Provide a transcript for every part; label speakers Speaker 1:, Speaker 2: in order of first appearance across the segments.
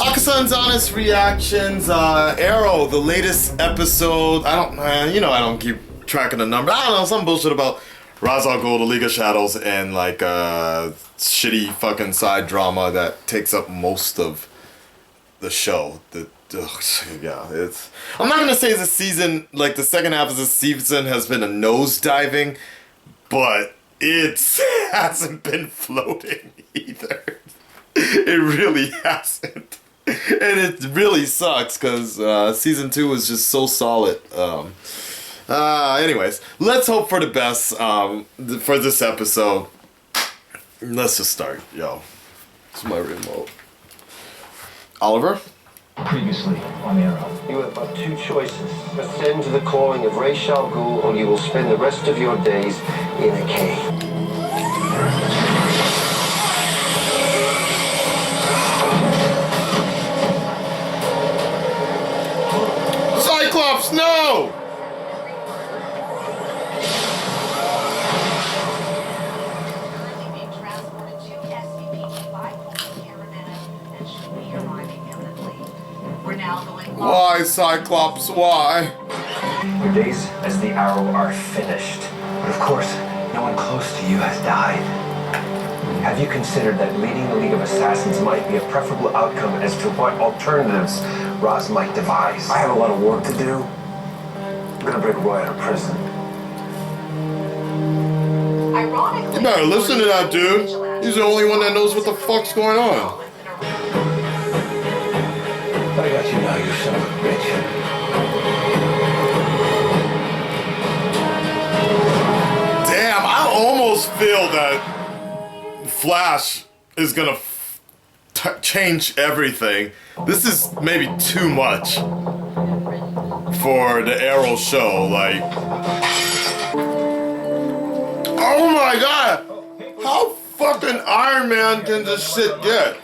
Speaker 1: Akasan's honest reactions. Arrow, the latest episode. I don't keep track of the number. I don't know, some bullshit about Ra's al Ghul, the League of Shadows, and like shitty fucking side drama that takes up most of the show. Yeah, it's. I'm not gonna say the season, like the second half of the season, has been a nosediving, but it hasn't been floating either. It really hasn't. And it really sucks because season 2 was just so solid. Anyways, let's hope for the best for this episode. Let's just start, yo. It's my remote. Oliver?
Speaker 2: Previously on Arrow.
Speaker 3: You have but two choices. Ascend to the calling of Ra's al Ghul, or you will spend the rest of your days in a cave.
Speaker 1: Cyclops, no! Why, Cyclops, why?
Speaker 3: Your days as the Arrow are finished. But of course, no one close to you has died. Have you considered that leading the League of Assassins might be a preferable outcome as to what alternatives Ra's might devise? I have a lot of work to do. I'm gonna break Roy out of prison.
Speaker 1: You better listen to that dude. He's the only one that knows what the fuck's going on.
Speaker 3: I got you now, you son of a bitch.
Speaker 1: Damn, I almost feel that Flash is gonna change everything. This is maybe too much for the Arrow show. Like, oh my god, how fucking Iron Man can this shit get?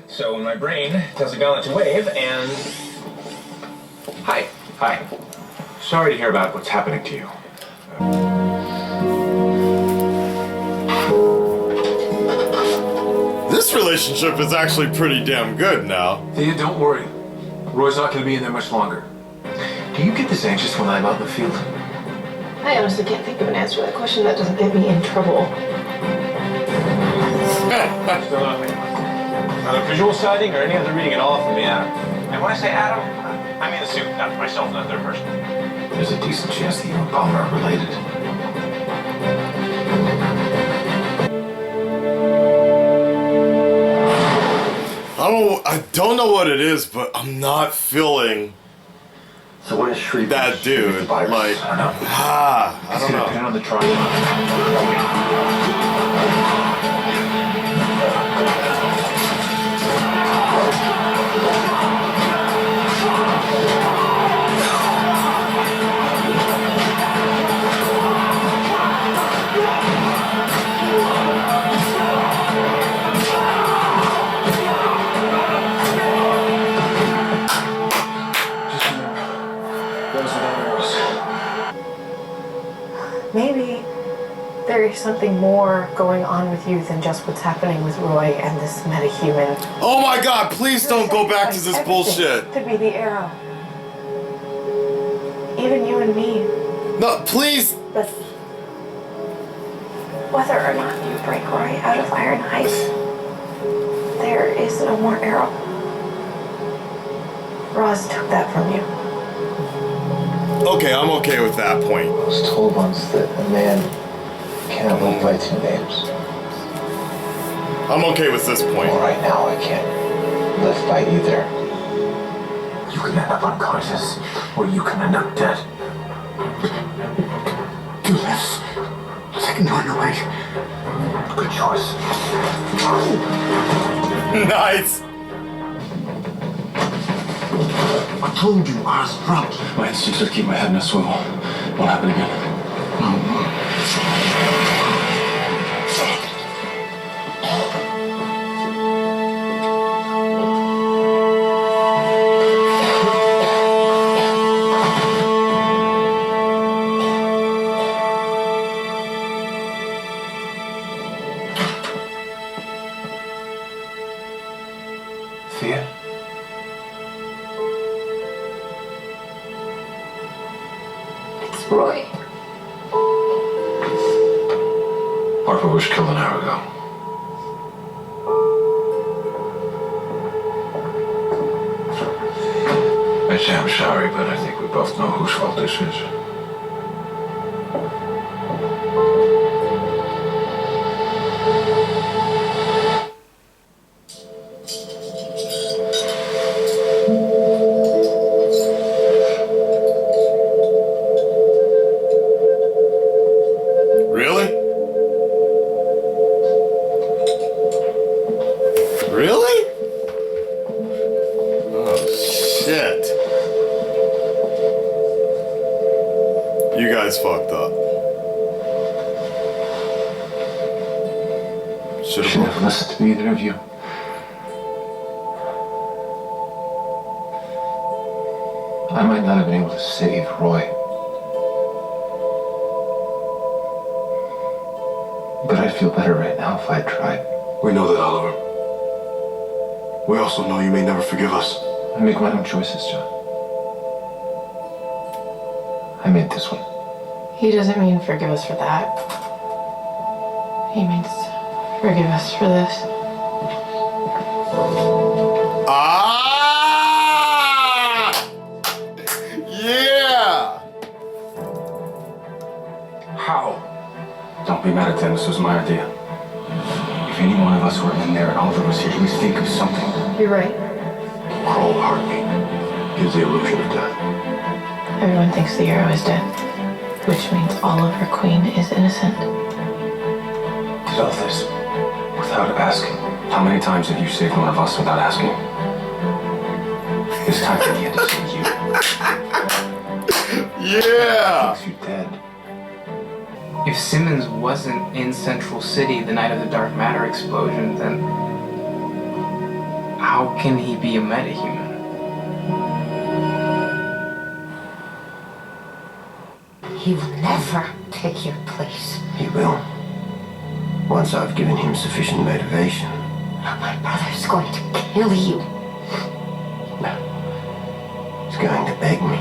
Speaker 2: So my brain tells a gun to wave and... Hi. Sorry to hear about what's happening to you.
Speaker 1: This relationship is actually pretty damn good now.
Speaker 4: Thea, don't worry. Roy's not gonna be in there much longer. Do you get this anxious when I'm out in the field?
Speaker 5: I honestly can't think of an answer to that question that doesn't get me in trouble.
Speaker 2: Still nothing. Not a visual sighting or any other reading at all from the Atom. And when I say Atom, I mean the suit, not myself, not third person.
Speaker 4: There's a decent chance that you and Palmer are related.
Speaker 1: I don't know what it is, but I'm not feeling
Speaker 3: So what is Shri?
Speaker 1: that dude. Like, I don't know.
Speaker 2: Pin on the triangle.
Speaker 5: Maybe there is something more going on with you than just what's happening with Roy and this metahuman.
Speaker 1: Oh my god, please don't go back to this bullshit.
Speaker 5: Could be the Arrow. Even you and me.
Speaker 1: No, please.
Speaker 5: But whether or not you break Roy out of Iron Heights, there is no more Arrow. Roz took that from you.
Speaker 1: Okay, I'm okay with that point.
Speaker 3: I was told once that a man cannot live by two names.
Speaker 1: I'm okay with this point.
Speaker 3: Well, right now I can't live by either.
Speaker 4: You can end up unconscious, or you can end up dead. Do this. Second on the way. Good choice.
Speaker 1: Nice.
Speaker 4: I told you I was drunk. My instincts are to keep my head in a swivel. Won't happen again.
Speaker 3: Thea?
Speaker 5: Roy.
Speaker 4: Harper was killed an hour ago. I say I'm sorry, but I think we both know whose fault this is.
Speaker 1: Really? Really? Oh, shit. You guys fucked up. Should
Speaker 4: Shouldn't
Speaker 1: have.
Speaker 4: have listened to either of you. I might not have been able to save Roy. But I'd feel better right now if I'd tried.
Speaker 6: We know that, Oliver. We also know you may never forgive us.
Speaker 4: I make my own choices, John. I made this one.
Speaker 5: He doesn't mean forgive us for that. He means forgive us for this.
Speaker 1: Ah! Yeah!
Speaker 3: How? Don't be mad at them. This was my idea. If any one of us were in there and Oliver was here, he would think of something.
Speaker 5: You're right.
Speaker 6: Cold heartbeat gives the illusion of death.
Speaker 5: Everyone thinks the hero is dead, which means Oliver Queen is innocent.
Speaker 3: Did all this without asking. How many times have you saved one of us without asking? This time he had to save you.
Speaker 1: Yeah!
Speaker 3: Makes you dead.
Speaker 7: If Simmons wasn't in Central City the night of the dark matter explosion, then how can he be a metahuman?
Speaker 8: He will never take your place.
Speaker 3: He will. Once I've given him sufficient motivation.
Speaker 8: My brother's going to kill you.
Speaker 3: He's going to beg me.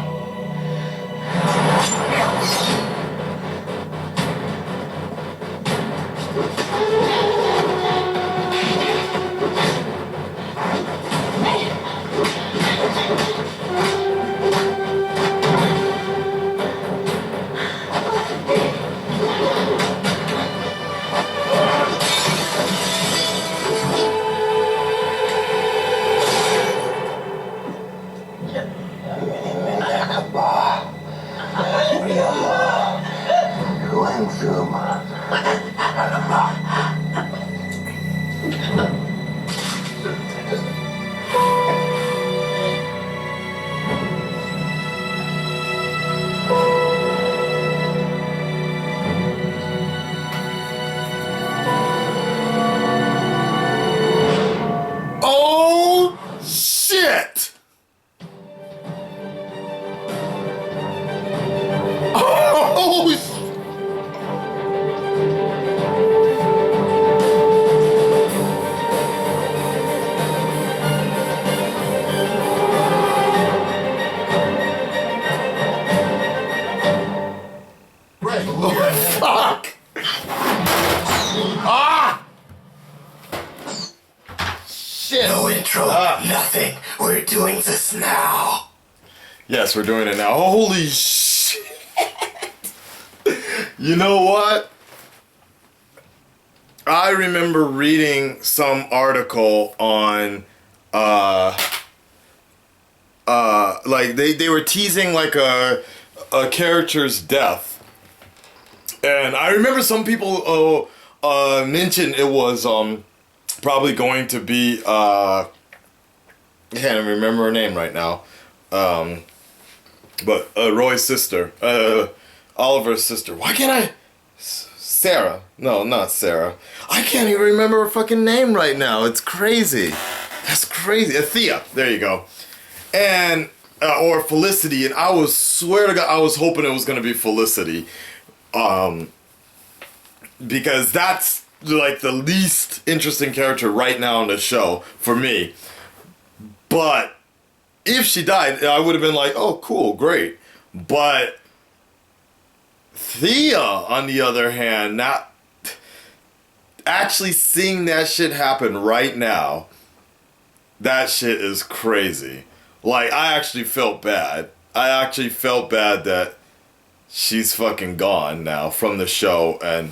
Speaker 1: Oh, shit! Oh, fuck! Ah! Shit!
Speaker 6: No intro, nothing. We're doing this now.
Speaker 1: Yes, we're doing it now. Holy shit! You know what? I remember reading some article on like they were teasing like a character's death. And I remember some people mentioned it was probably going to be I can't even remember her name right now. But Roy's sister, Oliver's sister. Why can't I? Sarah. No, not Sarah. I can't even remember her fucking name right now. It's crazy. That's crazy. Thea. There you go. And or Felicity. And I was swear to God, I was hoping it was gonna be Felicity. Because that's like the least interesting character right now on the show for me. But if she died, I would have been like, oh, cool, great. But Thea, on the other hand, not actually seeing that shit happen right now, that shit is crazy. Like, I actually felt bad. I actually felt bad that she's fucking gone now from the show, and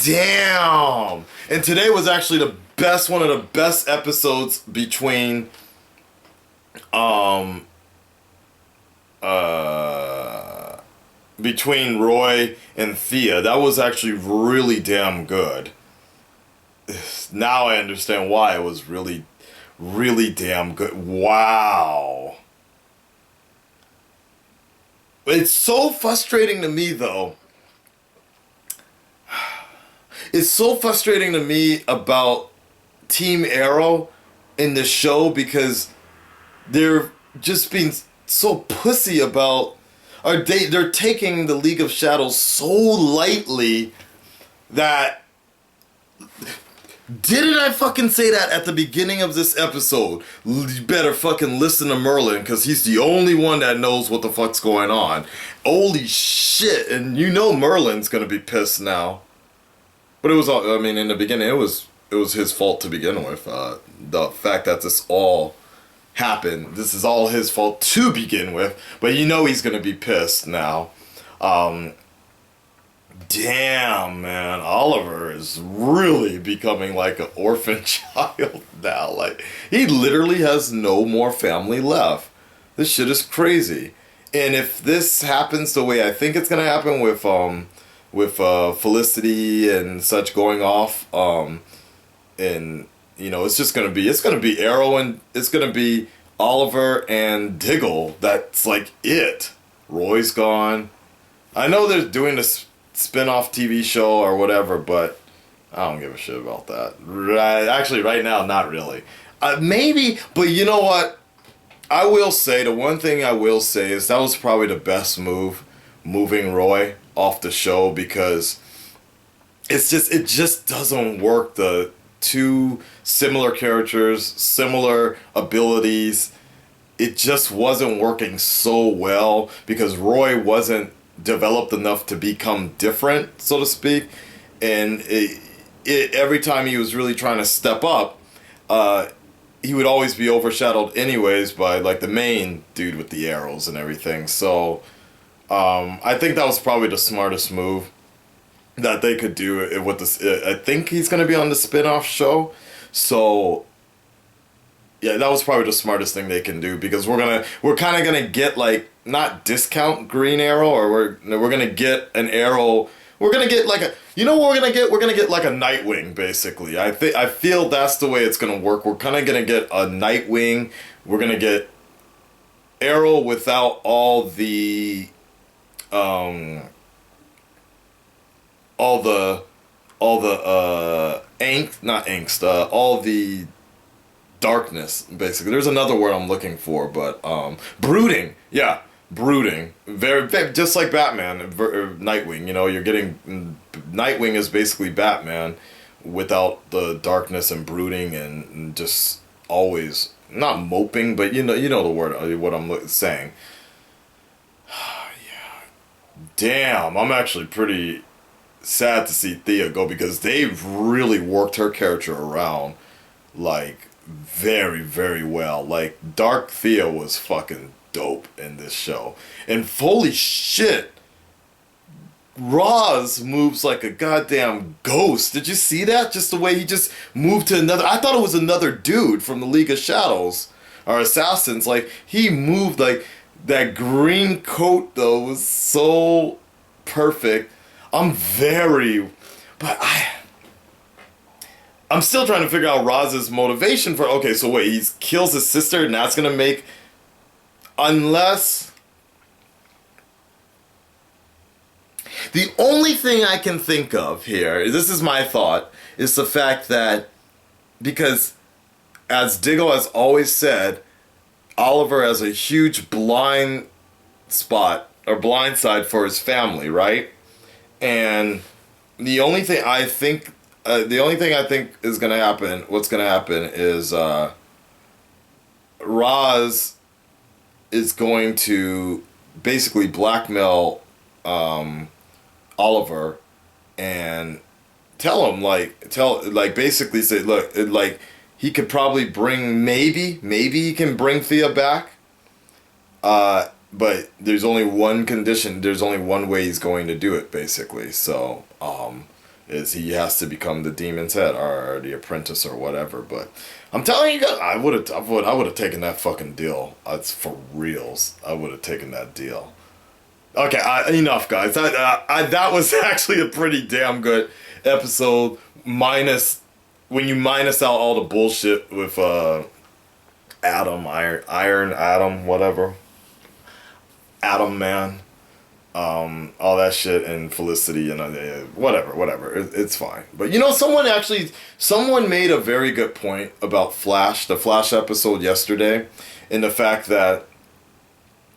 Speaker 1: damn. And today was actually one of the best episodes between between Roy and Thea. That was actually really damn good. Now I understand why it was really, really damn good. Wow. It's so frustrating to me, though. It's so frustrating to me about Team Arrow in the show because they're just being so pussy about, or they're taking the League of Shadows so lightly that, didn't I fucking say that at the beginning of this episode? You better fucking listen to Merlin because he's the only one that knows what the fuck's going on. Holy shit, and you know Merlin's gonna be pissed now. But it was all, I mean, in the beginning, it was his fault to begin with. The fact that this all happened, this is all his fault to begin with. But you know he's gonna be pissed now. Damn, man, Oliver is really becoming like an orphan child now. Like, he literally has no more family left. This shit is crazy. And if this happens the way I think it's gonna happen with Felicity and such going off, and you know, it's gonna be Arrow, and it's gonna be Oliver and Diggle. That's like it. Roy's gone. I know they're doing this spin-off TV show or whatever, but I don't give a shit about that. Actually, right now, not really. Maybe, but you know what? I will say, the one thing I will say is that was probably the best move, moving Roy off the show, because it just doesn't work. The two similar characters, similar abilities, it just wasn't working so well because Roy wasn't developed enough to become different, so to speak, and every time he was really trying to step up, he would always be overshadowed anyways by like the main dude with the arrows and everything. So I think that was probably the smartest move that they could do with this. I think he's going to be on the spin-off show, so yeah, that was probably the smartest thing they can do, because we're kind of gonna get like, not discount Green Arrow, or we're gonna get an Arrow. We're gonna get like you know what we're gonna get? We're gonna get like a Nightwing, basically. I feel that's the way it's gonna work. We're kind of gonna get a Nightwing. We're gonna get Arrow without all the angst, not angst, all the darkness, basically. There's another word I'm looking for, but brooding. Yeah, brooding. Very just like Batman, Nightwing. You know, you're getting Nightwing is basically Batman without the darkness and brooding and just always not moping, but you know the word, what I'm saying. Yeah. Damn, I'm actually pretty sad to see Thea go, because they've really worked her character around like very, very well. Like, Dark Thea was fucking dope in this show. And holy shit, Roz moves like a goddamn ghost. Did you see that? Just the way he just moved to another... I thought it was another dude from the League of Shadows, or Assassins. Like, he moved like... That green coat, though, was so perfect. I'm still trying to figure out Roz's motivation for... Okay, so wait, he kills his sister, and that's gonna make... Unless... The only thing I can think of here, this is my thought, is the fact that... Because, as Diggle has always said, Oliver has a huge blind spot, or blind side for his family, right? And the only thing I think is gonna happen, what's gonna happen is Roz is going to basically blackmail Oliver and tell him, basically say, look, like, he could probably bring, maybe he can bring Thea back. But there's only one condition, there's only one way he's going to do it, basically. So, is he has to become the demon's head or the apprentice or whatever. But I'm telling you guys, I would have taken that fucking deal. It's for reals. I would have taken that deal. Okay, enough, guys. That was actually a pretty damn good episode. Minus when you minus out all the bullshit with Adam, Iron Adam, whatever, Atom Man. All that shit, and Felicity, you know, whatever. It's fine. But you know, someone made a very good point about Flash, the Flash episode yesterday, in the fact that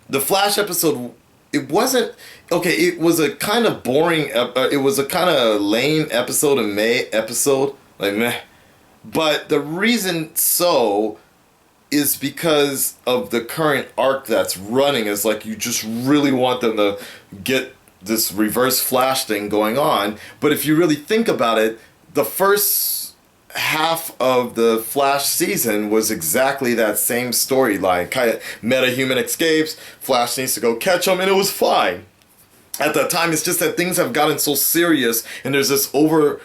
Speaker 1: the Flash episode, it wasn't okay. It was a kind of boring. It was a kind of lame episode, like meh. But the reason so is because of the current arc that's running. Is like you just really want them to get this reverse Flash thing going on. But if you really think about it, the first half of the Flash season was exactly that same storyline. Kind of meta-human escapes, Flash needs to go catch him, and it was fine. At that time, it's just that things have gotten so serious, and there's this over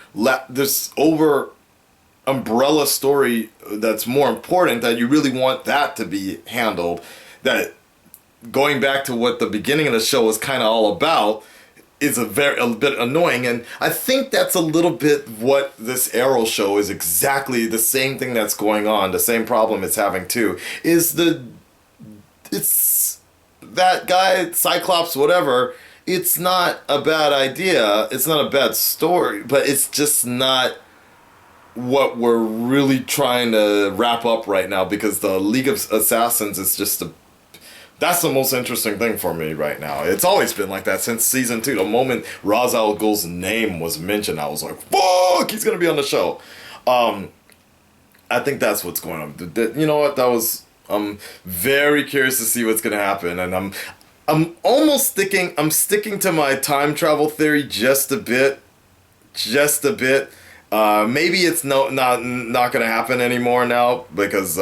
Speaker 1: umbrella story that's more important, that you really want that to be handled. That going back to what the beginning of the show was kind of all about is a bit annoying, and I think that's a little bit what this Arrow show is. Exactly the same thing that's going on. The same problem it's having too is it's that guy Cyclops, whatever. It's not a bad idea. It's not a bad story, but it's just not what we're really trying to wrap up right now, because the League of Assassins is just that's the most interesting thing for me right now. It's always been like that since season 2. The moment Ra's al Ghul's name was mentioned, I was like, fuck, he's gonna be on the show. I think that's what's going on. You know what? I'm very curious to see what's gonna happen, and I'm almost sticking to my time travel theory just a bit. Maybe it's not gonna happen anymore now, because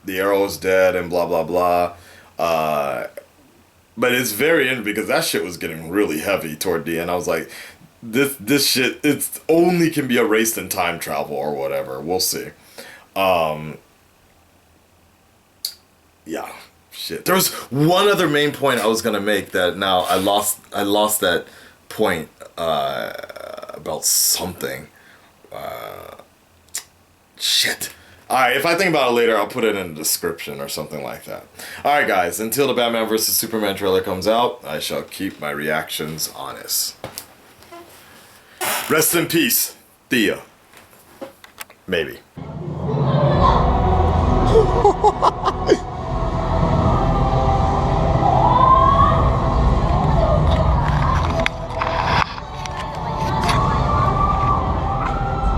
Speaker 1: the Arrow's dead and blah blah blah. But it's very interesting because that shit was getting really heavy toward the end. I was like, this shit, it's only can be erased in time travel or whatever. We'll see. Yeah. Shit. There was one other main point I was gonna make that now I lost that point about something. Shit. Alright, if I think about it later, I'll put it in the description or something like that. Alright guys, until the Batman vs. Superman trailer comes out, I shall keep my reactions honest. Rest in peace, Thea. Maybe.